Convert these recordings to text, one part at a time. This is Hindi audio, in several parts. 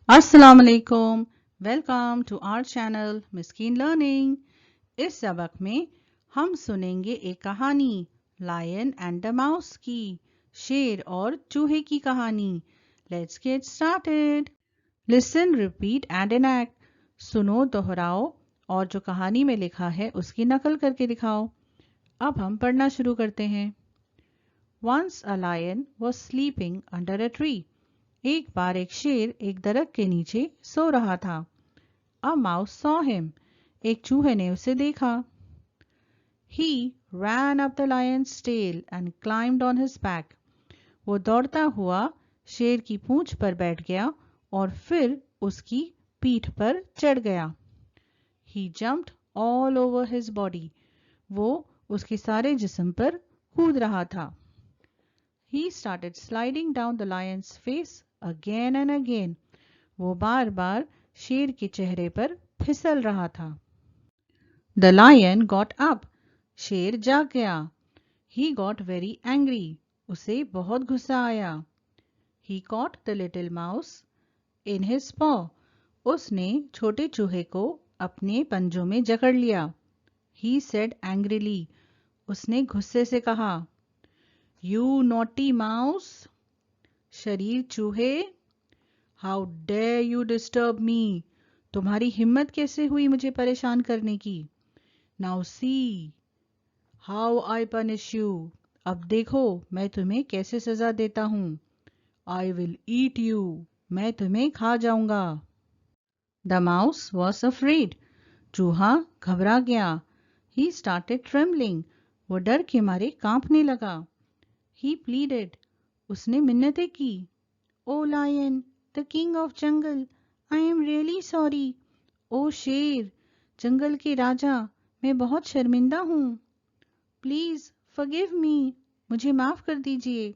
अस्सलाम वालेकुम, welcome to our channel Miskeen Learning. इस सबक में हम सुनेंगे एक कहानी लायन एंड द माउस की, शेर और चूहे की कहानी। Let's get started. Listen, repeat and enact. सुनो, दोहराओ और जो कहानी में लिखा है उसकी नकल करके दिखाओ। अब हम पढ़ना शुरू करते हैं। Once a lion was sleeping under a tree. एक बार एक शेर एक दरख्त के नीचे सो रहा था। A mouse saw him. एक चूहे ने उसे देखा। He ran up the lion's tail and climbed on his back. वो दौड़ता हुआ शेर की पूंछ पर बैठ गया और फिर उसकी पीठ पर चढ़ गया। He jumped all over his body. वो उसके सारे जिस्म पर कूद रहा था। He started sliding down the lion's face again and again. वो बार बार शेर के चेहरे पर फिसल रहा था। The lion got up. शेर जाग गया। He got very angry. उसे बहुत गुस्सा आया। He caught the little mouse in his paw. उसने छोटे चूहे को अपने पंजों में जकड़ लिया। He said angrily. उसने गुस्से से कहा, You naughty mouse! शरीर चूहे! How dare you disturb me! तुम्हारी हिम्मत कैसे हुई मुझे परेशान करने की? Now see how I punish you! अब देखो मैं तुम्हें कैसे सजा देता हूँ। I will eat you! मैं तुम्हें खा जाऊंगा। The mouse was afraid. चूहा घबरा गया। He started trembling. वो डर के मारे कांपने लगा। He pleaded. उसने मिन्नतें की। Oh lion, the king of jungle, I am really sorry. ओ शेर, जंगल के राजा, मैं बहुत शर्मिंदा हूँ। Please forgive me. मुझे माफ कर दीजिए।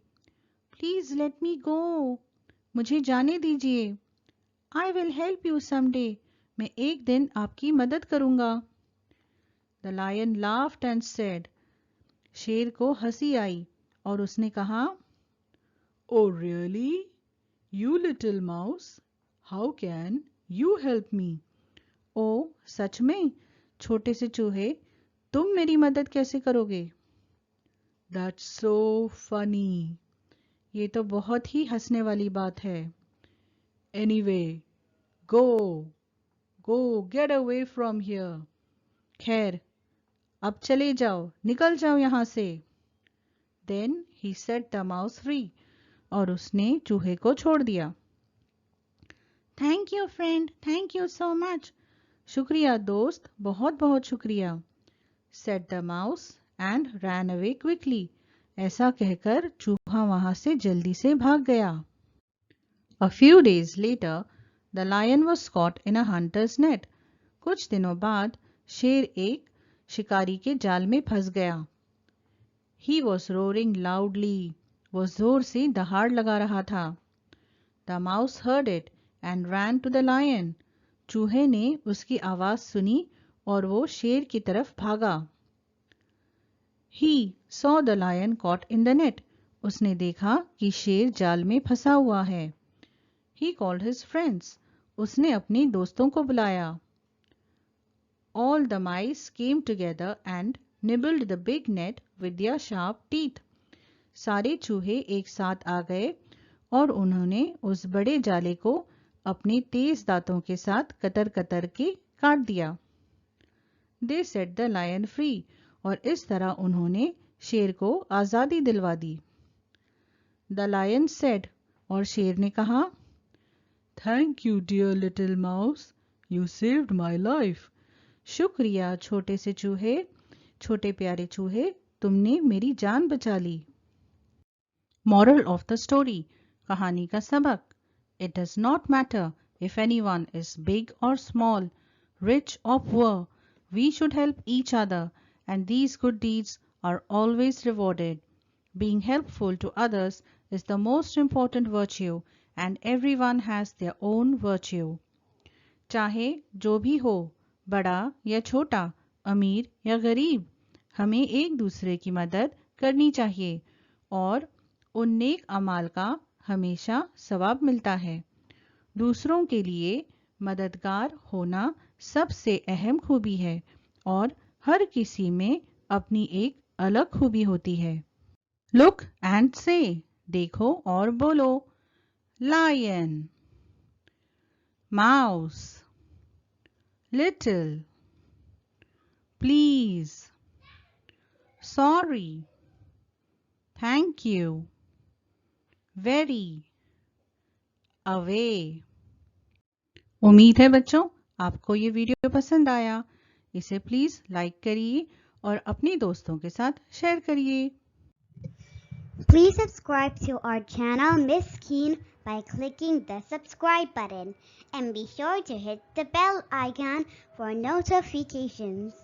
Please let me go. मुझे जाने दीजिए। I will help you someday. मैं एक दिन आपकी मदद करूँगा। The lion laughed and said. शेर को हंसी आई और उसने कहा, Oh really? You little mouse, how can you help me? ओ सच में? छोटे से चूहे, तुम मेरी मदद कैसे करोगे? That's so funny. ये तो बहुत ही हंसने वाली बात है। Anyway, go get away from here. खैर, अब चले जाओ, निकल जाओ यहाँ से। Then he set the mouse free. और उसने चूहे को छोड़ दिया। Thank you friend, thank you so much. शुक्रिया दोस्त, बहुत बहुत शुक्रिया। Said the mouse and ran away quickly. ऐसा कहकर चूहा वहां से जल्दी से भाग गया। A few days later, the lion was caught in a hunter's net. कुछ दिनों बाद शेर एक शिकारी के जाल में फंस गया। He was roaring loudly. वो जोर से दहाड़ लगा रहा था। The mouse heard it and ran to the lion. चूहे ने उसकी आवाज सुनी और वो शेर की तरफ भागा। He saw the lion caught in the net. उसने देखा कि शेर जाल में फंसा हुआ है। He called his friends. उसने अपने दोस्तों को बुलाया। All the mice came together and nibbled the big net with their sharp teeth. सारे चूहे एक साथ आ गए और उन्होंने उस बड़े जाले को अपने तेज दांतों के साथ कतर कतर के काट दिया। They set the lion free. और इस तरह उन्होंने शेर को आजादी दिलवा दी। The lion said. और शेर ने कहा, Thank you dear little mouse, you saved my life. शुक्रिया छोटे से चूहे, छोटे प्यारे चूहे, तुमने मेरी जान बचा ली। Moral of the story. कहानी का सबक. It does not matter if anyone is big or small, rich or poor. We should help each other, and these good deeds are always rewarded. Being helpful to others is the most important virtue, and everyone has their own virtue. चाहे जो भी हो, बड़ा या छोटा, अमीर या गरीब, हमें एक दूसरे की मदद करनी चाहिए और उन नेक अमाल का हमेशा सवाब मिलता है। दूसरों के लिए मददगार होना सबसे अहम खूबी है और हर किसी में अपनी एक अलग खूबी होती है। लुक एंड से, देखो और बोलो। Lion, mouse, little, please, sorry, thank you, very, away. उम्मीद है बच्चों आपको ये वीडियो पसंद आया। इसे प्लीज लाइक करिए और अपने दोस्तों के साथ शेयर करिए। Please subscribe to our channel Miskeen by clicking the subscribe button and be sure to hit the bell icon for notifications.